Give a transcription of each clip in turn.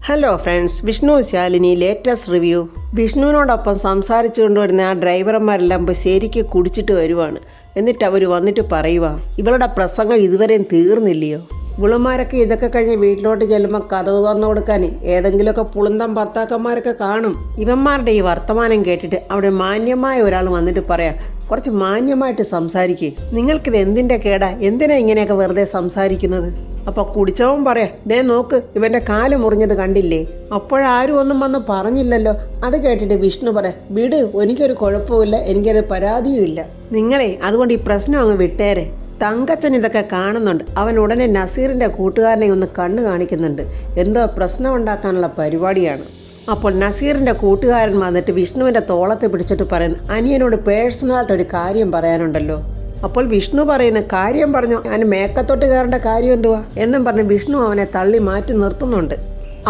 Hello friends, Vishnu Shalini latest review. വിഷ്ണുവിനോടൊപ്പം സംസാരിച്ചു കൊണ്ടുവരുന്ന ആ ഡ്രൈവർമാരെല്ലാം ഇപ്പോൾ ശരിക്ക് കുടിച്ചിട്ട് വരുവാണ്. എന്നിട്ട് അവർ വന്നിട്ട് പറയുക, ഇവളുടെ പ്രസംഗം ഇതുവരെയും തീർന്നില്ലയോ? ഇവളുമാരൊക്കെ ഇതൊക്കെ കഴിഞ്ഞ് വീട്ടിലോട്ട് ചെല്ലുമ്പോൾ കഥവ് തുറന്നു കൊടുക്കാൻ ഏതെങ്കിലുമൊക്കെ പുളുന്തം ഭർത്താക്കന്മാരൊക്കെ കാണും. ഇവന്മാരുടെ ഈ വർത്തമാനം കേട്ടിട്ട് അവിടെ മാന്യമായ ഒരാൾ വന്നിട്ട് പറയാം, കുറച്ച് മാന്യമായിട്ട് സംസാരിക്കേ, നിങ്ങൾക്കിത് എന്തിൻ്റെ കേടാ, എന്തിനാ ഇങ്ങനെയൊക്കെ വെറുതെ സംസാരിക്കുന്നത്? അപ്പോൾ കുടിച്ചവൻ പറയാം, ദേ നോക്ക്, ഇവൻ്റെ കാല് മുറിഞ്ഞത് കണ്ടില്ലേ? അപ്പോഴാരും ഒന്നും വന്ന് പറഞ്ഞില്ലല്ലോ. അത് കേട്ടിട്ട് വിഷ്ണു പറയാം, വിട്, എനിക്കൊരു കുഴപ്പമില്ല, എനിക്കൊരു പരാതിയുമില്ല. നിങ്ങളെ അതുകൊണ്ട് ഈ പ്രശ്നം അങ്ങ് വിട്ടേരെ. തങ്കച്ചൻ ഇതൊക്കെ കാണുന്നുണ്ട്. അവൻ ഉടനെ നസീറിൻ്റെ കൂട്ടുകാരനെ ഒന്ന് കണ്ണു കാണിക്കുന്നുണ്ട്. എന്തോ പ്രശ്നം ഉണ്ടാക്കാനുള്ള പരിപാടിയാണ്. അപ്പോൾ നസീറിൻ്റെ കൂട്ടുകാരൻ വന്നിട്ട് വിഷ്ണുവിൻ്റെ തോളത്ത് പിടിച്ചിട്ട് പറയുന്നു, അനിയനോട് പേഴ്സണലായിട്ടൊരു കാര്യം പറയാനുണ്ടല്ലോ. അപ്പോൾ വിഷ്ണു പറയുന്ന കാര്യം പറഞ്ഞു, അതിന് മേക്കത്തോട്ട് കയറേണ്ട കാര്യം എന്തുവാ എന്നും പറഞ്ഞ് വിഷ്ണു അവനെ തള്ളി മാറ്റി നിർത്തുന്നുണ്ട്.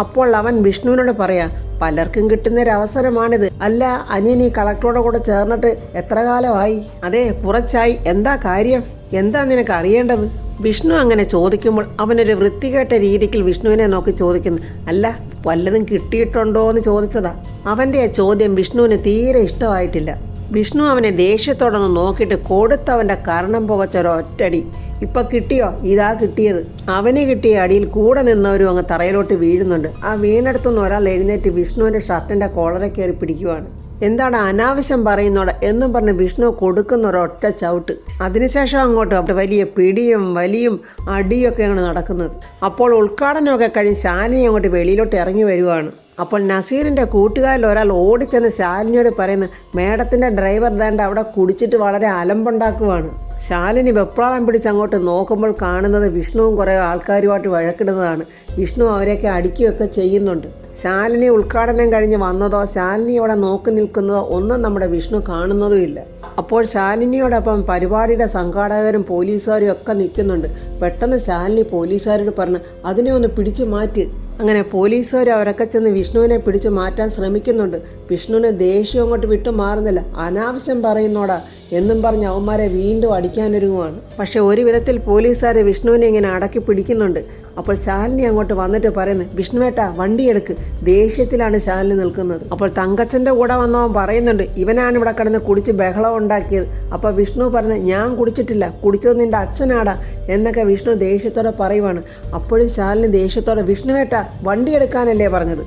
അപ്പോൾ അവൻ വിഷ്ണുവിനോട് പറയാം, പലർക്കും കിട്ടുന്നൊരവസരമാണിത്. അല്ല, അനിയൻ ഈ കളക്ടറോടെ കൂടെ ചേർന്നിട്ട് എത്ര കാലമായി? അതെ, കുറച്ചായി. എന്താ കാര്യം? എന്താ നിനക്ക് അറിയേണ്ടത്? വിഷ്ണു അങ്ങനെ ചോദിക്കുമ്പോൾ അവനൊരു വൃത്തികെട്ട രീതിക്ക് വിഷ്ണുവിനെ നോക്കി ചോദിക്കുന്നു, അല്ല, വല്ലതും കിട്ടിയിട്ടുണ്ടോ എന്ന് ചോദിച്ചതാ. അവൻ്റെ ആ ചോദ്യം വിഷ്ണുവിന് തീരെ ഇഷ്ടമായിട്ടില്ല. വിഷ്ണു അവനെ ദേഷ്യത്തോടൊന്ന് നോക്കിയിട്ട് കൊടുത്തവൻ്റെ കർണം പുകച്ചൊരൊറ്റടി. ഇപ്പം കിട്ടിയോ? ഇതാ കിട്ടിയത്. അവന് കിട്ടിയ അടിയിൽ കൂടെ നിന്നവരും അങ്ങ് തറയിലോട്ട് വീഴുന്നുണ്ട്. ആ വീണെടുത്തുനിന്ന് ഒരാൾ എഴുന്നേറ്റ് വിഷ്ണുവിൻ്റെ ഷർട്ടിൻ്റെ കോളറെ കയറി പിടിക്കുവാണ്. എന്താണ് അനാവശ്യം പറയുന്നോടെ എന്നും പറഞ്ഞ് വിഷ്ണു കൊടുക്കുന്ന ഒരൊറ്റ ചവിട്ട്. അതിനുശേഷം അങ്ങോട്ട് വലിയ പിടിയും വലിയും അടിയൊക്കെ അങ്ങോട്ട് നടക്കുന്നത്. അപ്പോൾ ഉദ്ഘാടനമൊക്കെ കഴിഞ്ഞ് ശാലിനി അങ്ങോട്ട് വെളിയിലോട്ട് ഇറങ്ങി വരുവാണ്. അപ്പോൾ നസീറിൻ്റെ കൂട്ടുകാരിൽ ഒരാൾ ഓടിച്ചെന്ന് ശാലിനിയോട് പറയുന്നു, മേഡത്തിൻ്റെ ഡ്രൈവർ ദാണ്ട് അവിടെ കുടിച്ചിട്ട് വളരെ അലമ്പുണ്ടാക്കുവാണ്. ശാലിനി വെപ്രാളം പിടിച്ച് അങ്ങോട്ട് നോക്കുമ്പോൾ കാണുന്നത് വിഷ്ണുവും കുറേ ആൾക്കാരുമായിട്ട് വഴക്കിടുന്നതാണ്. വിഷ്ണു അവരെയൊക്കെ അടിക്കുകയൊക്കെ ചെയ്യുന്നുണ്ട്. ശാലിനി ഉദ്ഘാടനം കഴിഞ്ഞ് വന്നതോ ശാലിനി അവിടെ നോക്കി നിൽക്കുന്നതോ ഒന്നും നമ്മുടെ വിഷ്ണു കാണുന്നതുമില്ല. അപ്പോൾ ശാലിനിയോടൊപ്പം പരിപാടിയുടെ സംഘാടകരും പോലീസുകാരും ഒക്കെ നിൽക്കുന്നുണ്ട്. പെട്ടെന്ന് ശാലിനി പോലീസുകാരോട് പറഞ്ഞ്, അതിനെ ഒന്ന് പിടിച്ചു മാറ്റി. അങ്ങനെ പോലീസുകാർ അവരൊക്കെ ചെന്ന് വിഷ്ണുവിനെ പിടിച്ചു മാറ്റാൻ ശ്രമിക്കുന്നുണ്ട്. വിഷ്ണുവിന് ദേഷ്യം അങ്ങോട്ട് വിട്ടു മാറുന്നില്ല. അനാവശ്യം പറയുന്നോടാ എന്നും പറഞ്ഞ് അവന്മാരെ വീണ്ടും അടിക്കാനൊരുങ്ങുവാണ്. പക്ഷെ ഒരു വിധത്തിൽ പോലീസുകാർ വിഷ്ണുവിനെ ഇങ്ങനെ അടക്കി പിടിക്കുന്നുണ്ട്. അപ്പോൾ ശാലിനി അങ്ങോട്ട് വന്നിട്ട് പറയുന്നു, വിഷ്ണുവേട്ടാ വണ്ടിയെടുക്ക്. ദേഷ്യത്തിലാണ് ശാലിനി നിൽക്കുന്നത്. അപ്പോൾ തങ്കച്ചൻ്റെ കൂടെ വന്നവൻ പറയുന്നുണ്ട്, ഇവനാണ് ഇവിടെ കിടന്ന് കുടിച്ച് ബഹളം ഉണ്ടാക്കിയത്. അപ്പോൾ വിഷ്ണു പറഞ്ഞു, ഞാൻ കുടിച്ചിട്ടില്ല, കുടിച്ചത് നിൻ്റെ അച്ഛനാടാ എന്നൊക്കെ വിഷ്ണു ദേഷ്യത്തോടെ പറയുവാണ്. അപ്പോഴും ശാലിനി ദേഷ്യത്തോടെ, വിഷ്ണുവേട്ടാ വണ്ടി എടുക്കാനല്ലേ പറഞ്ഞത്?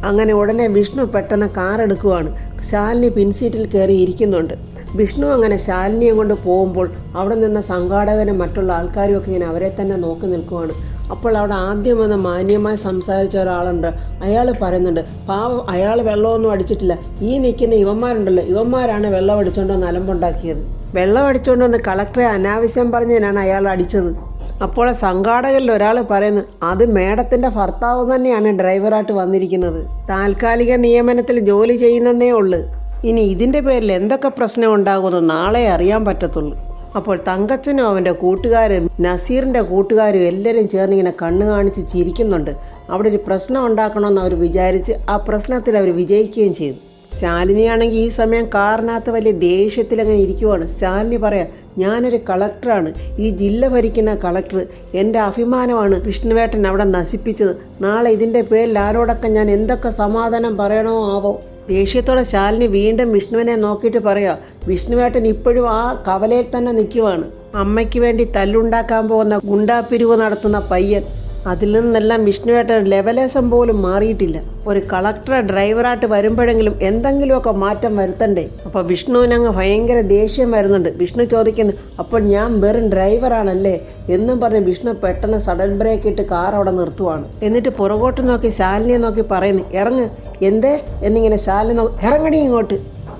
അങ്ങനെ ഉടനെ വിഷ്ണു പെട്ടെന്ന് കാർ എടുക്കുവാണ്. ശാലിനി പിൻസീറ്റിൽ കയറി ഇരിക്കുന്നുണ്ട്. വിഷ്ണു അങ്ങനെ ശാലിനിയെ കൊണ്ട് പോകുമ്പോൾ അവിടെ നിന്ന സംഘാടകരും മറ്റുള്ള ആൾക്കാരും ഒക്കെ ഇങ്ങനെ അവരെ തന്നെ നോക്കി നിൽക്കുവാണ്. അപ്പോൾ അവിടെ ആദ്യം വന്ന് മാന്യമായി സംസാരിച്ച ഒരാളുണ്ട്. അയാൾ പറയുന്നുണ്ട്, പാവം, അയാൾ വെള്ളമൊന്നും അടിച്ചിട്ടില്ല. ഈ നിൽക്കുന്ന ഇവന്മാരുണ്ടല്ലോ, ഇവന്മാരാണ് വെള്ളം അടിച്ചുകൊണ്ടുവന്ന് അലമ്പുണ്ടാക്കിയത്. വെള്ളം അടിച്ചുകൊണ്ടുവന്ന് കളക്ടറെ അനാവശ്യം പറഞ്ഞതിനാണ് അയാൾ അടിച്ചത്. അപ്പോൾ സംഘാടകരിൽ ഒരാൾ പറയുന്നു, അത് മേഡത്തിൻ്റെ ഭർത്താവ് തന്നെയാണ് ഡ്രൈവറായിട്ട് വന്നിരിക്കുന്നത്. താൽക്കാലിക നിയമനത്തിൽ ജോലി ചെയ്യുന്നതേ ഉള്ളൂ. ഇനി ഇതിൻ്റെ പേരിൽ എന്തൊക്കെ പ്രശ്നം ഉണ്ടാകുമെന്ന് നാളെ അറിയാൻ പറ്റത്തുള്ളൂ. അപ്പോൾ തങ്കച്ചനും അവൻ്റെ കൂട്ടുകാരും നസീറിൻ്റെ കൂട്ടുകാരും എല്ലാവരും ചേർന്നിങ്ങനെ കണ്ണു കാണിച്ച് ചിരിക്കുന്നുണ്ട്. അവിടെ ഒരു പ്രശ്നം ഉണ്ടാക്കണമെന്ന് അവർ വിചാരിച്ച് ആ പ്രശ്നത്തിൽ അവർ വിജയിക്കുകയും ചെയ്തു. ശാലിനിയാണെങ്കിൽ ഈ സമയം കാറിനകത്ത് വലിയ ദേഷ്യത്തിലങ്ങനെ ഇരിക്കുവാണ്. ശാലിനി പറയാം, ഞാനൊരു കളക്ടറാണ്, ഈ ജില്ല ഭരിക്കുന്ന കളക്ടർ. എൻ്റെ അഭിമാനമാണ് വിഷ്ണുവേട്ടൻ അവിടെ നശിപ്പിച്ചത്. നാളെ ഇതിൻ്റെ പേരിൽ ആരോടൊക്കെ ഞാൻ എന്തൊക്കെ സമാധാനം പറയണോ ആവോ. ദേഷ്യത്തോടെ ശാലിനി വീണ്ടും വിഷ്ണുവിനെ നോക്കിയിട്ട് പറയാം, വിഷ്ണുവേട്ടൻ ഇപ്പോഴും ആ കവലയിൽ തന്നെ നിൽക്കുവാണ്. അമ്മയ്ക്ക് വേണ്ടി തല്ലുണ്ടാക്കാൻ പോകുന്ന ഗുണ്ടാപ്പിരിവ് നടത്തുന്ന പയ്യൻ. അതിൽ നിന്നെല്ലാം വിഷ്ണുവേട്ടൻ ലെവലേസം പോലും മാറിയിട്ടില്ല. ഒരു കളക്ടറെ ഡ്രൈവറായിട്ട് വരുമ്പോഴെങ്കിലും എന്തെങ്കിലുമൊക്കെ മാറ്റം വരുത്തണ്ടേ? അപ്പോൾ വിഷ്ണുവിനങ്ങ് ഭയങ്കര ദേഷ്യം വരുന്നുണ്ട്. വിഷ്ണു ചോദിക്കുന്നു, അപ്പോൾ ഞാൻ വെറും ഡ്രൈവറാണല്ലേ എന്നും പറഞ്ഞ് വിഷ്ണു പെട്ടെന്ന് സഡൻ ബ്രേക്ക് ഇട്ട് കാർ അവിടെ നിർത്തുവാണ്. എന്നിട്ട് പുറകോട്ട് നോക്കി ശാലിനിയെ നോക്കി പറയുന്നു, ഇറങ്ങ്. എന്തേ എന്നിങ്ങനെ ശാലിനി ഇറങ്ങടി ഇങ്ങോട്ട്.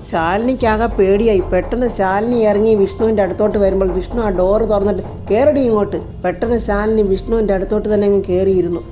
ശാലിനിക്കാകെ പേടിയായി. പെട്ടെന്ന് ശാലിനി ഇറങ്ങി വിഷ്ണുവിൻ്റെ അടുത്തോട്ട് വരുമ്പോൾ വിഷ്ണു ആ ഡോറ് തുറന്നിട്ട്, കയറടി ഇങ്ങോട്ട്. പെട്ടെന്ന് ശാലിനി വിഷ്ണുവിൻ്റെ അടുത്തോട്ട് തന്നെ അങ്ങ് കയറിയിരുന്നു.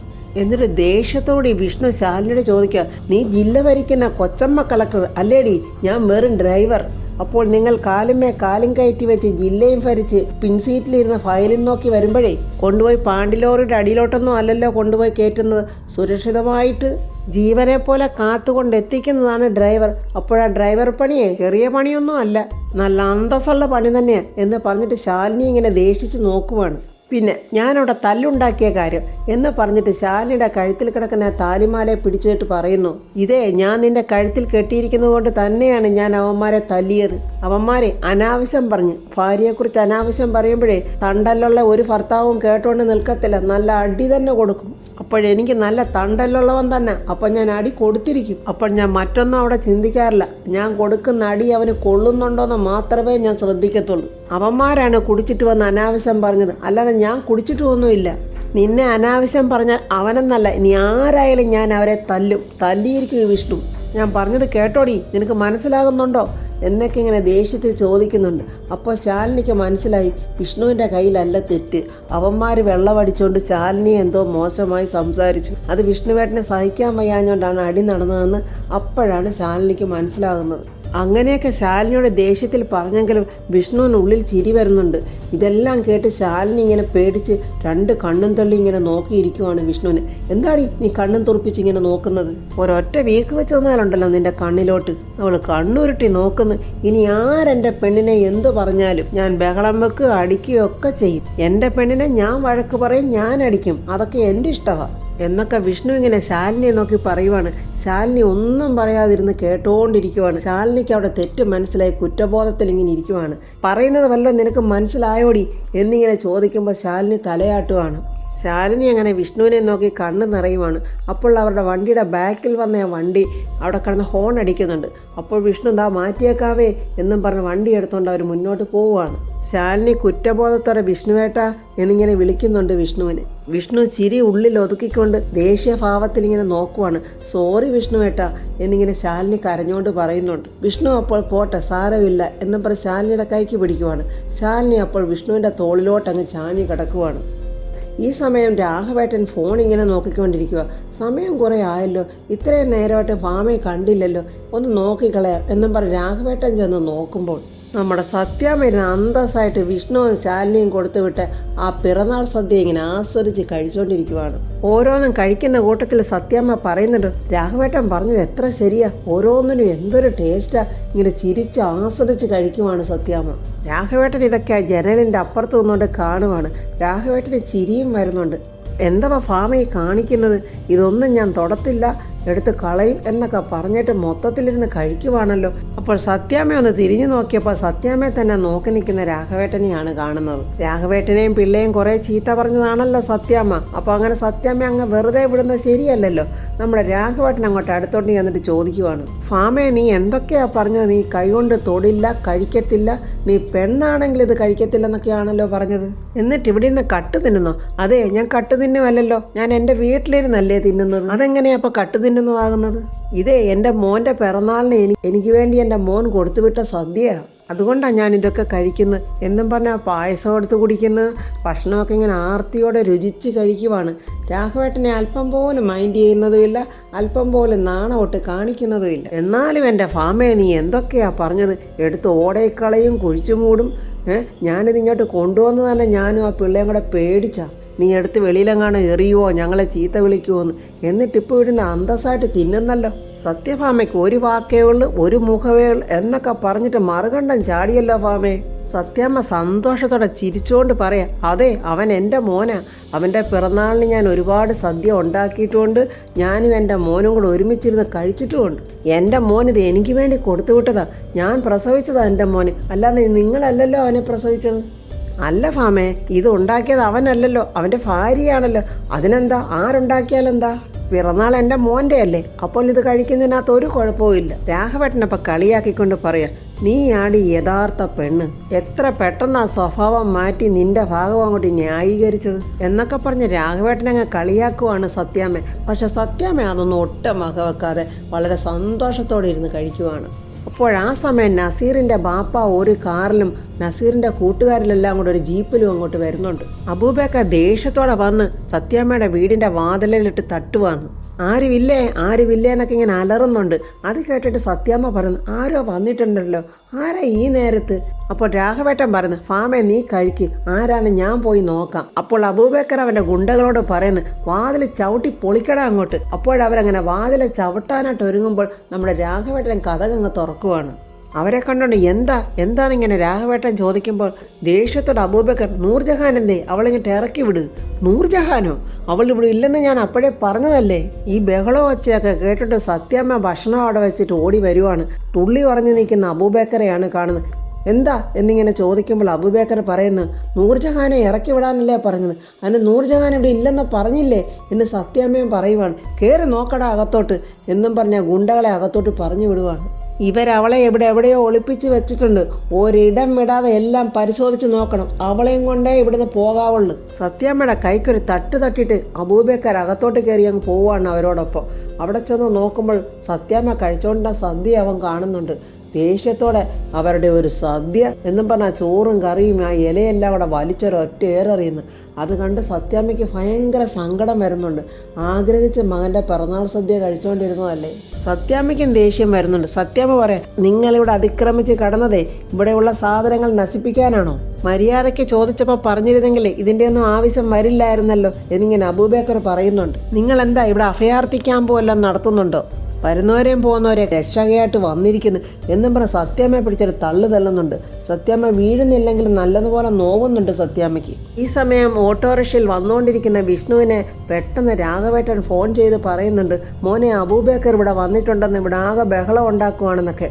എന്നിട്ട് ദേഷ്യത്തോടെ വിഷ്ണു ശാലിനിയോട് ചോദിക്കുക, നീ ജില്ല ഭരിക്കുന്ന കൊച്ചമ്മ കളക്ടർ അല്ലേടി? ഞാൻ വെറും ഡ്രൈവർ. അപ്പോൾ നിങ്ങൾ കാലും കയറ്റി വെച്ച് ജില്ലയും ഭരിച്ച് പിൻസീറ്റിലിരുന്ന ഫയലിൽ നോക്കി വരുമ്പോഴേ കൊണ്ടുപോയി പാണ്ടിലോറിയുടെ അടിയിലോട്ടൊന്നും അല്ലല്ലോ കൊണ്ടുപോയി കയറ്റുന്നത്. സുരക്ഷിതമായിട്ട് ജീവനെ പോലെ കാത്തുകൊണ്ട് എത്തിക്കുന്നതാണ് ഡ്രൈവർ. അപ്പോഴാ ഡ്രൈവർ പണിയെ ചെറിയ പണിയൊന്നും അല്ല, നല്ല അന്തസ്സുള്ള പണി തന്നെയാണ് എന്ന് പറഞ്ഞിട്ട് ശാലിനി ഇങ്ങനെ ദേഷിച്ച് നോക്കുവാണ്. പിന്നെ ഞാനവിടെ തല്ലുണ്ടാക്കിയ കാര്യം എന്ന് പറഞ്ഞിട്ട് ശാലിനിയുടെ കഴുത്തിൽ കിടക്കുന്ന താലിമാലയെ പിടിച്ചിട്ട് പറയുന്നു, ഇതേ ഞാൻ നിന്റെ കഴുത്തിൽ കെട്ടിയിരിക്കുന്നത് കൊണ്ട് തന്നെയാണ് ഞാൻ അവന്മാരെ തല്ലിയത്. അവന്മാരെ അനാവശ്യം പറഞ്ഞു. ഭാര്യയെക്കുറിച്ച് അനാവശ്യം പറയുമ്പോഴേ തണ്ടല്ലുള്ള ഒരു ഭർത്താവും കേട്ടോണ്ട് നിൽക്കത്തില്ല, നല്ല അടി തന്നെ കൊടുക്കും. അപ്പോഴെനിക്ക് നല്ല തണ്ടല്ലുള്ളവൻ തന്നെ, അപ്പോൾ ഞാൻ അടി കൊടുത്തിരിക്കും. അപ്പോൾ ഞാൻ മറ്റൊന്നും അവിടെ ചിന്തിക്കാറില്ല. ഞാൻ കൊടുക്കുന്ന അടി അവന് കൊള്ളുന്നുണ്ടോയെന്ന് മാത്രമേ ഞാൻ ശ്രദ്ധിക്കത്തുള്ളൂ. അവന്മാരാണ് കുടിച്ചിട്ട് വന്ന് അനാവശ്യം പറഞ്ഞത്, അല്ലാതെ ഞാൻ കുടിച്ചിട്ടൊന്നുമില്ല. നിന്നെ അനാവശ്യം പറഞ്ഞാൽ അവനെന്നല്ല, ഇനി ആരായാലും ഞാൻ അവരെ തല്ലിയിരിക്കും വിഷ്ണു. ഞാൻ പറഞ്ഞത് കേട്ടോടി, നിനക്ക് മനസ്സിലാകുന്നുണ്ടോ എന്നൊക്കെ ഇങ്ങനെ ദേഷ്യത്തിൽ ചോദിക്കുന്നുണ്ട്. അപ്പോൾ ശാലിനിക്ക് മനസ്സിലായി വിഷ്ണുവിൻ്റെ കയ്യിലല്ല തെറ്റ്. അവന്മാർ വെള്ളമടിച്ചുകൊണ്ട് ശാലിനിയെ എന്തോ മോശമായി സംസാരിച്ചു. അത് വിഷ്ണുവേട്ടനെ സഹിക്കാൻ വയ്യാഞ്ഞുകൊണ്ടാണ് അടി നടന്നതെന്ന് അപ്പോഴാണ് ശാലിനിക്ക് മനസ്സിലാകുന്നത്. അങ്ങനെയൊക്കെ ശാലിനിയുടെ ദേഷ്യത്തിൽ പറഞ്ഞെങ്കിലും വിഷ്ണുവിനുള്ളിൽ ചിരി വരുന്നുണ്ട്. ഇതെല്ലാം കേട്ട് ശാലിനി ഇങ്ങനെ പേടിച്ച് രണ്ട് കണ്ണും തള്ളി ഇങ്ങനെ നോക്കിയിരിക്കുവാണ് വിഷ്ണുവിനെ. എന്താടി നീ കണ്ണും തുറപ്പിച്ച് ഇങ്ങനെ നോക്കുന്നത്? ഒരൊറ്റ വീക്ക് വെച്ച് തന്നാലുണ്ടല്ലോ നിന്റെ കണ്ണിലോട്ട്. അവൾ കണ്ണുരുട്ടി നോക്കുന്നു. ഇനി ആരെൻ്റെ പെണ്ണിനെ എന്തു പറഞ്ഞാലും ഞാൻ ബഹളം വെക്കുക അടിക്കുകയൊക്കെ ചെയ്യും. എൻ്റെ പെണ്ണിനെ ഞാൻ വഴക്ക് പറയും, ഞാൻ അടിക്കും. അതൊക്കെ എൻ്റെ ഇഷ്ടമാണ് എന്നൊക്കെ വിഷ്ണു ഇങ്ങനെ ശാലിനിയെ നോക്കി പറയുവാണ്. ശാലിനി ഒന്നും പറയാതിരുന്ന് കേട്ടോണ്ടിരിക്കുവാണ്. ശാലിനിക്ക് അവിടെ തെറ്റ് മനസ്സിലായി കുറ്റബോധത്തിൽ ഇങ്ങനെ ഇരിക്കുവാണ്. പറയുന്നത് വല്ലതും നിനക്ക് മനസ്സിലായോടി എന്നിങ്ങനെ ചോദിക്കുമ്പോൾ ശാലിനി തലയാട്ടുവാണ്. ശാലിനി അങ്ങനെ വിഷ്ണുവിനെ നോക്കി കണ്ണ് നിറയുവാണ്. അപ്പോൾ അവരുടെ വണ്ടിയുടെ ബാക്കിൽ വന്ന ആ വണ്ടി അവിടെ കിടന്ന് ഹോൺ അടിക്കുന്നുണ്ട്. അപ്പോൾ വിഷ്ണു എന്താ മാറ്റിയേക്കാവേ എന്നും പറഞ്ഞ് വണ്ടി എടുത്തുകൊണ്ട് അവർ മുന്നോട്ട് പോവുകയാണ്. ശാലിനി കുറ്റബോധത്തോടെ വിഷ്ണുവേട്ടാ എന്നിങ്ങനെ വിളിക്കുന്നുണ്ട് വിഷ്ണുവിനെ. വിഷ്ണു ചിരി ഉള്ളിൽ ഒതുക്കിക്കൊണ്ട് ദേഷ്യഭാവത്തിൽ ഇങ്ങനെ നോക്കുവാണ്. സോറി വിഷ്ണുവേട്ടാ എന്നിങ്ങനെ ശാലിനി കരഞ്ഞുകൊണ്ട് പറയുന്നുണ്ട്. വിഷ്ണു അപ്പോൾ പോട്ടെ സാരമില്ല എന്നും പറഞ്ഞ് ശാലിനിയുടെ കൈക്ക് പിടിക്കുവാണ്. ശാലിനി അപ്പോൾ വിഷ്ണുവിൻ്റെ തോളിലോട്ടങ്ങ് ചാഞ്ഞു കിടക്കുവാണ്. ഈ സമയം രാഘവേട്ടൻ ഫോൺ ഇങ്ങനെ നോക്കിക്കൊണ്ടിരിക്കുക. സമയം കുറേ ആയല്ലോ, ഇത്രയും നേരമായിട്ട് ഭാമയെ കണ്ടില്ലല്ലോ, ഒന്ന് നോക്കിക്കളയാം എന്നും പറഞ്ഞ് രാഘവേട്ടൻ ചെന്ന് നോക്കുമ്പോൾ നമ്മുടെ സത്യാമ്മ അന്തസ്സായിട്ട് വിഷ്ണുവും ശാലിനിയും കൊടുത്തുവിട്ട് ആ പിറന്നാൾ സദ്യ ഇങ്ങനെ ആസ്വദിച്ച് കഴിച്ചുകൊണ്ടിരിക്കുവാണ്. ഓരോന്നും കഴിക്കുന്ന കൂട്ടത്തിൽ സത്യാമ്മ പറയുന്നുണ്ട്, രാഘവേട്ടൻ പറഞ്ഞത് എത്ര ശരിയാ, ഓരോന്നിനും എന്തൊരു ടേസ്റ്റാ. ഇങ്ങനെ ചിരിച്ച് ആസ്വദിച്ച് കഴിക്കുവാണ് സത്യാമ്മ. രാഘവേട്ടൻ ഇതൊക്കെ ജനലിൻ്റെ അപ്പുറത്ത് നിന്നുകൊണ്ട് കാണുവാണ്. രാഘവേട്ടന് ചിരിയും വരുന്നുണ്ട്. എന്താ ഭാമയെ കാണിക്കുന്നത്, ഇതൊന്നും ഞാൻ തൊടത്തില്ല, എടുത്ത് കളയും എന്നൊക്കെ പറഞ്ഞിട്ട് മൊത്തത്തിലിരുന്ന് കഴിക്കുവാണല്ലോ. അപ്പോൾ സത്യാമ്മ ഒന്ന് തിരിഞ്ഞു നോക്കിയപ്പോൾ സത്യാമ്മയെ തന്നെ നോക്കി നിൽക്കുന്ന രാഘവേട്ടനെയാണ് കാണുന്നത്. രാഘവേട്ടനെയും പിള്ളേയും കുറേ ചീത്ത പറഞ്ഞതാണല്ലോ സത്യാമ്മ. അപ്പോൾ അങ്ങനെ സത്യാമ്മ അങ്ങ് വെറുതെ വിടുന്നത് ശരിയല്ലല്ലോ. നമ്മുടെ രാഘവേട്ടൻ അങ്ങോട്ട് അടുത്തോണ്ട് ചെന്നിട്ട് ചോദിക്കുവാണ്, ഭാമയെ നീ എന്തൊക്കെയാ പറഞ്ഞത്? നീ കൈകൊണ്ട് തൊടില്ല, കഴിക്കത്തില്ല, നീ പെണ്ണാണെങ്കിൽ ഇത് കഴിക്കത്തില്ലെന്നൊക്കെയാണല്ലോ പറഞ്ഞത്. എന്നിട്ട് ഇവിടെ നിന്ന് കട്ട് തിന്നുന്നോ? അതെ, ഞാൻ കട്ട് തിന്നുമല്ലോ, ഞാൻ എൻ്റെ വീട്ടിലിരുന്നല്ലേ തിന്നുന്നത്. അതെങ്ങനെയാ അപ്പോൾ കട്ട് തിന്നുന്നതാകുന്നത്? ഇതേ എൻ്റെ മോൻ്റെ പിറന്നാളിന് എനിക്ക് വേണ്ടി എൻ്റെ മോൻ കൊടുത്തുവിട്ട സദ്യയാണ്, അതുകൊണ്ടാണ് ഞാൻ ഇതൊക്കെ കഴിക്കുന്നത് എന്നും പറഞ്ഞാൽ പായസം എടുത്ത് കുടിക്കുന്നത്. ഭക്ഷണമൊക്കെ ഇങ്ങനെ ആർത്തിയോടെ രുചിച്ച് കഴിക്കുവാണ്. രാഘവേട്ടനെ അല്പം പോലും മൈൻഡ് ചെയ്യുന്നതുമില്ല, അല്പം പോലും നാണമൊട്ട് കാണിക്കുന്നതുമില്ല. എന്നാലും എൻ്റെ ഭാമയെ നീ എന്തൊക്കെയാ പറഞ്ഞത്? എടുത്ത് ഓടേക്കളയും കുഴിച്ചു മൂടും. ഞാനിത് ഇങ്ങോട്ട് കൊണ്ടുവന്ന് തന്നെ ഞാനും ആ പിള്ളേയും കൂടെ പേടിച്ചാ. നീ എടുത്ത് വെളിയിലെങ്ങാണ് എറിയുവോ, ഞങ്ങളെ ചീത്ത വിളിക്കുമോന്ന്. എന്നിട്ടിപ്പോൾ ഇവിടുന്ന് അന്തസ്സായിട്ട് തിന്നുന്നല്ലോ. സത്യഭാമയ്ക്ക് ഒരു വാക്കേ ഉള്ളു, ഒരു മുഖവേ ഉള്ളു എന്നൊക്കെ പറഞ്ഞിട്ട് മറുകണ്ഠം ചാടിയല്ലോ ഭാമയെ. സത്യാമ്മ സന്തോഷത്തോടെ ചിരിച്ചുകൊണ്ട് പറയാം, അതെ, അവൻ എൻ്റെ മോനാ. അവൻ്റെ പിറന്നാളിന് ഞാൻ ഒരുപാട് സദ്യ ഉണ്ടാക്കിയിട്ടുമുണ്ട്. ഞാനും എൻ്റെ മോനും കൂടെ ഒരുമിച്ചിരുന്ന് കഴിച്ചിട്ടുമുണ്ട്. എൻ്റെ മോനിത് എനിക്ക് വേണ്ടി കൊടുത്തു വിട്ടതാ. ഞാൻ പ്രസവിച്ചതാ എൻ്റെ മോന്, അല്ലാതെ നിങ്ങളല്ലല്ലോ അവനെ പ്രസവിച്ചത്. അല്ല ഭാമേ, ഇത് ഉണ്ടാക്കിയത് അവനല്ലല്ലോ, അവൻ്റെ ഭാര്യയാണല്ലോ. അതിനെന്താ, ആരുണ്ടാക്കിയാലെന്താ? പിറന്നാൾ എൻ്റെ മോൻ്റെ അല്ലേ, അപ്പോൾ ഇത് കഴിക്കുന്നതിനകത്ത് ഒരു കുഴപ്പവും ഇല്ല. രാഘവേട്ടനപ്പം കളിയാക്കിക്കൊണ്ട് പറയാം, നീയാടി യഥാർത്ഥ പെണ്ണ്, എത്ര പെട്ടെന്ന് ആ സ്വഭാവം മാറ്റി നിന്റെ ഭാഗം അങ്ങോട്ട് ന്യായീകരിച്ചത് എന്നൊക്കെ പറഞ്ഞ് രാഘവേട്ടനങ്ങ് കളിയാക്കുവാണ് സത്യാമ്മ. പക്ഷെ സത്യാമ്മ അതൊന്നും ഒട്ടും വകവെക്കാതെ വളരെ സന്തോഷത്തോടെ ഇരുന്ന് കഴിക്കുവാണ്. അപ്പോൾ ആ സമയം നസീറിൻ്റെ ബാപ്പ ഒരു കാറിലും നസീറിൻ്റെ കൂട്ടുകാരിലെല്ലാം കൂടെ ഒരു ജീപ്പിലും അങ്ങോട്ട് വരുന്നുണ്ട്. അബൂബക്കർ ദേഷ്യത്തോടെ വന്ന് സത്യാമ്മയുടെ വീടിൻ്റെ വാതിലിലിട്ട് തട്ടുവാന്ന്. ആരുമില്ലേ ആരുമില്ലേ എന്നൊക്കെ ഇങ്ങനെ അലറുന്നുണ്ട്. അത് കേട്ടിട്ട് സത്യാമ്മ പറഞ്ഞു, ആരോ വന്നിട്ടുണ്ടല്ലോ, ആരാ ഈ നേരത്ത്? അപ്പോൾ രാഘവേട്ടൻ പറഞ്ഞു, ഭാമേ നീ കഴിക്ക്, ആരാന്ന് ഞാൻ പോയി നോക്കാം. അപ്പോൾ അബൂബക്കർ അവൻ്റെ ഗുണ്ടകളോട് പറയുന്നു, വാതിൽ ചവിട്ടി പൊളിക്കടാ അങ്ങോട്ട്. അപ്പോഴവരങ്ങനെ വാതിൽ ചവിട്ടാനായിട്ട് ഒരുങ്ങുമ്പോൾ നമ്മുടെ രാഘവേട്ടൻ കതകങ്ങ് തുറക്കുവാണ്. അവരെ കണ്ടോണ്ട് എന്താണിങ്ങനെ രാഘവേട്ടൻ ചോദിക്കുമ്പോൾ ദേഷ്യത്തോടെ അബൂബക്കർ, നൂർജഹാൻ എന്തേ, അവളിങ്ങിട്ട് ഇറക്കി വിട്. നൂർജഹാനോ? അവൾ ഇവിടെ ഇല്ലെന്ന് ഞാൻ അപ്പോഴേ പറഞ്ഞതല്ലേ. ഈ ബഹളവും ഒച്ചയൊക്കെ കേട്ടിട്ട് സത്യാമ്മ ഭക്ഷണം അവിടെ വെച്ചിട്ട് ഓടി വരുവാണ്. തുള്ളി ഉറഞ്ഞു നിൽക്കുന്ന അബൂബക്കറെയാണ് കാണുന്നത്. എന്താ എന്നിങ്ങനെ ചോദിക്കുമ്പോൾ അബൂബക്കർ പറയുന്നു, നൂർജഹാനെ ഇറക്കി വിടാനല്ലേ പറഞ്ഞത്, അതിന് നൂർജഹാൻ ഇവിടെ ഇല്ലെന്ന് പറഞ്ഞില്ലേ എന്ന് സത്യാമ്മയും പറയുവാണ്. കയറി നോക്കടാ അകത്തോട്ട് എന്നും പറഞ്ഞ ഗുണ്ടകളെ അകത്തോട്ട് പറഞ്ഞു വിടുവാണ്. ഇവരവളെ എവിടെയോ ഒളിപ്പിച്ച് വെച്ചിട്ടുണ്ട്. ഒരിടം വിടാതെ എല്ലാം പരിശോധിച്ച് നോക്കണം. അവളെയും കൊണ്ടേ ഇവിടുന്ന് പോകാവുള്ളൂ. സത്യാമ്മയുടെ കൈക്കൊരു തട്ടിയിട്ട് അബൂബക്കർ അകത്തോട്ട് കയറി അങ്ങ് പോവുകയാണ് അവരോടൊപ്പം. അവിടെ ചെന്ന് നോക്കുമ്പോൾ സത്യാമ്മ കഴിച്ചുകൊണ്ട സദ്യ അവൻ കാണുന്നുണ്ട്. ദേഷ്യത്തോടെ അവരുടെ ഒരു സദ്യ എന്നും പറഞ്ഞാൽ ചോറും കറിയും ആ ഇലയെല്ലാം കൂടെ വലിച്ചൊരൊറ്റ ഏറെറിയുന്നു. അത് കണ്ട് സത്യാമ്മയ്ക്ക് ഭയങ്കര സങ്കടം വരുന്നുണ്ട്. ആഗ്രഹിച്ച് മകൻ്റെ പിറന്നാൾ സദ്യ കഴിച്ചുകൊണ്ടിരുന്നതല്ലേ. സത്യാമ്മയ്ക്കും ദേഷ്യം വരുന്നുണ്ട്. സത്യാമ്മ പറയാം, നിങ്ങളിവിടെ അതിക്രമിച്ച് കടന്നതേ ഇവിടെയുള്ള സാധനങ്ങൾ നശിപ്പിക്കാനാണോ? മര്യാദയ്ക്ക് ചോദിച്ചപ്പോൾ പറഞ്ഞിരുന്നെങ്കിൽ ഇതിൻ്റെ ഒന്നും ആവശ്യം വരില്ലായിരുന്നല്ലോ എന്നിങ്ങനെ അബൂബക്കർ പറയുന്നുണ്ട്. നിങ്ങൾ എന്താ ഇവിടെ അഭയാർത്ഥി ക്യാമ്പ് വല്ലതും നടത്തുന്നുണ്ടോ? വരുന്നവരെയും പോകുന്നവരെ രക്ഷകയായിട്ട് വന്നിരിക്കുന്നു എന്നും പറഞ്ഞ് സത്യാമ്മയെ പിടിച്ചൊരു തള്ളുന്നുണ്ട്. സത്യാമ്മ വീഴുന്നില്ലെങ്കിൽ നല്ലതുപോലെ നോവുന്നുണ്ട് സത്യാമ്മയ്ക്ക്. ഈ സമയം ഓട്ടോറിക്ഷയിൽ വന്നുകൊണ്ടിരിക്കുന്ന വിഷ്ണുവിനെ പെട്ടെന്ന് രാഘവേട്ടൻ ഫോൺ ചെയ്ത് പറയുന്നുണ്ട്, മോനെ അബൂബക്കർ ഇവിടെ വന്നിട്ടുണ്ടെന്ന്, ഇവിടെ ആകെ ബഹളം ഉണ്ടാക്കുവാണെന്നൊക്കെ.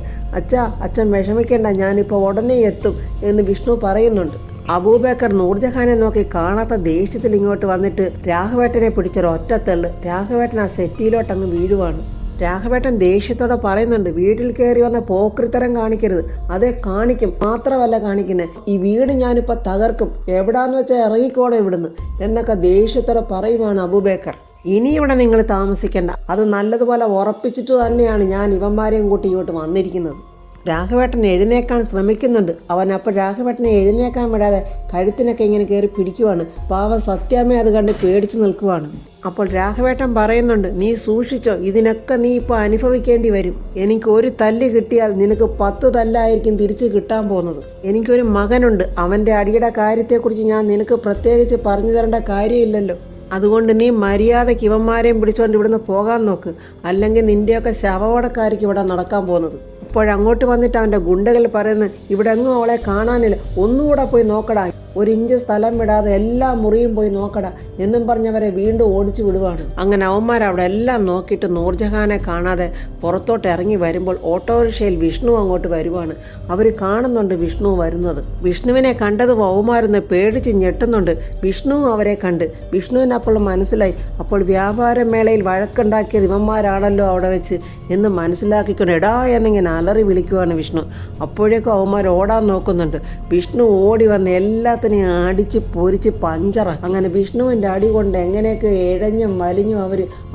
അച്ഛൻ വിഷമിക്കേണ്ട, ഞാനിപ്പോൾ ഉടനെ എത്തും എന്ന് വിഷ്ണു പറയുന്നുണ്ട്. അബൂബക്കർ നൂർജഹാനെ നോക്കി കാണാത്ത ദേഷ്യത്തിൽ ഇങ്ങോട്ട് വന്നിട്ട് രാഘവേട്ടനെ പിടിച്ചൊരു ഒറ്റത്തള്ള്. രാഘവേട്ടൻ ആ സെറ്റിയിലോട്ടങ്ങ് വീഴുവാണ്. രാഘവേട്ടൻ ദേഷ്യത്തോടെ പറയുന്നുണ്ട്, വീട്ടിൽ കയറി വന്ന പോക്രിത്തരം കാണിക്കരുത്. അതേ കാണിക്കും, മാത്രമല്ല കാണിക്കുന്നത്, ഈ വീട് ഞാനിപ്പോൾ തകർക്കും, എവിടാന്ന് വെച്ചാൽ ഇറങ്ങിക്കോടെ ഇവിടുന്ന് എന്നൊക്കെ ദേഷ്യത്തോടെ പറയുവാണ് അബൂബക്കർ. ഇനി ഇവിടെ നിങ്ങൾ താമസിക്കേണ്ട, അത് നല്ലതുപോലെ ഉറപ്പിച്ചിട്ട് തന്നെയാണ് ഞാൻ ഇവന്മാരെയും കൂട്ടി ഇങ്ങോട്ട് വന്നിരിക്കുന്നത്. രാഘവേട്ടൻ എഴുന്നേക്കാൻ ശ്രമിക്കുന്നുണ്ട്. അവൻ അപ്പോൾ രാഘവേട്ടനെ എഴുന്നേക്കാൻ വിടാതെ കഴുത്തിനൊക്കെ ഇങ്ങനെ കയറി പിടിക്കുവാണ്. പാവം സത്യാമ്മ അത് കണ്ട് പേടിച്ച് നിൽക്കുവാണ്. അപ്പോൾ രാഘവേട്ടൻ പറയുന്നുണ്ട്, നീ സൂക്ഷിച്ചോ, ഇതിനൊക്കെ നീ ഇപ്പോൾ അനുഭവിക്കേണ്ടി വരും. എനിക്കൊരു തല്ല് കിട്ടിയാൽ നിനക്ക് 10 തല്ലായിരിക്കും തിരിച്ച് കിട്ടാൻ പോകുന്നത്. എനിക്കൊരു മകനുണ്ട്, അവൻ്റെ അടിയുടെ കാര്യത്തെക്കുറിച്ച് ഞാൻ നിനക്ക് പ്രത്യേകിച്ച് പറഞ്ഞു തരേണ്ട കാര്യമില്ലല്ലോ. അതുകൊണ്ട് നീ മര്യാദയ്ക്ക് ഇവന്മാരെയും പിടിച്ചുകൊണ്ട് ഇവിടുന്ന് പോകാൻ നോക്ക്, അല്ലെങ്കിൽ നിൻ്റെയൊക്കെ ശവവടക്കായിരിക്കും ഇവിടെ നടക്കാൻ പോകുന്നത്. അപ്പോഴങ്ങോട്ട് വന്നിട്ട് അവൻ്റെ ഗുണ്ടകൾ പറയുന്നു, ഇവിടെ എങ്ങും അവളെ കാണാനില്ല, ഒന്നുകൂടെ പോയി നോക്കടാ, 1 ഇഞ്ച് സ്ഥലം വിടാതെ എല്ലാ മുറിയും പോയി നോക്കടാ എന്നും പറഞ്ഞവരെ വീണ്ടും ഓടിച്ചു വിടുവാണ്. അങ്ങനെ അവന്മാരവിടെ എല്ലാം നോക്കിയിട്ട് നൂർജഹാനെ കാണാതെ പുറത്തോട്ട് ഇറങ്ങി വരുമ്പോൾ ഓട്ടോറിക്ഷയിൽ വിഷ്ണു അങ്ങോട്ട് വരുവാണ്. അവർ കാണുന്നുണ്ട് വിഷ്ണു വരുന്നത്. വിഷ്ണുവിനെ കണ്ടതും അവന്മാരെന്ന് പേടിച്ച് ഞെട്ടുന്നുണ്ട്. വിഷ്ണുവും അവരെ കണ്ട്. വിഷ്ണുവിന് അപ്പോൾ മനസ്സിലായി, അപ്പോൾ വ്യാപാരമേളയിൽ വഴക്കുണ്ടാക്കിയത് ഇവന്മാരാണല്ലോ അവിടെ വെച്ച് എന്ന് മനസ്സിലാക്കിക്കൊണ്ട് എടാ എന്നിങ്ങനെ അലറി വിളിക്കുവാണ് വിഷ്ണു. അപ്പോഴേക്കും അവന്മാർ ഓടാൻ നോക്കുന്നുണ്ട്. വിഷ്ണു ഓടി വന്ന് എല്ലാത്തിനെയും അടിച്ച് പൊരിച്ച് പഞ്ചറാണ്. അങ്ങനെ വിഷ്ണുവിൻ്റെ അടി കൊണ്ട് എങ്ങനെയൊക്കെ ഇഴഞ്ഞും വലിഞ്ഞും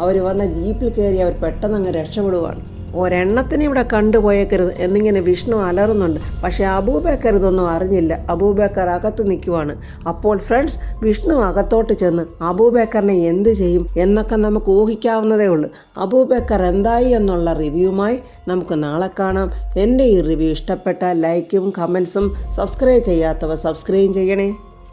അവർ വന്ന ജീപ്പിൽ കയറി അവർ പെട്ടെന്ന് അങ്ങ് രക്ഷപ്പെടുവാണ്. ഒരെണ്ണത്തിന് ഇവിടെ കണ്ടുപോയേക്കരുത് എന്നിങ്ങനെ വിഷ്ണു അലറുന്നുണ്ട്. പക്ഷേ അബൂബക്കർ ഇതൊന്നും അറിഞ്ഞില്ല. അബൂബക്കർ അകത്ത് നിൽക്കുവാണ്. അപ്പോൾ ഫ്രണ്ട്സ്, വിഷ്ണു അകത്തോട്ട് ചെന്ന് അബൂബക്കറിനെ എന്ത് ചെയ്യും എന്നൊക്കെ നമുക്ക് ഊഹിക്കാവുന്നതേ ഉള്ളൂ. അബൂബക്കർ എന്തായി എന്നുള്ള റിവ്യൂമായി നമുക്ക് നാളെ കാണാം. എൻ്റെ ഈ റിവ്യൂ ഇഷ്ടപ്പെട്ടാൽ ലൈക്കും കമൻസും, സബ്സ്ക്രൈബ് ചെയ്യാത്തവർ സബ്സ്ക്രൈബ് ചെയ്യണേ.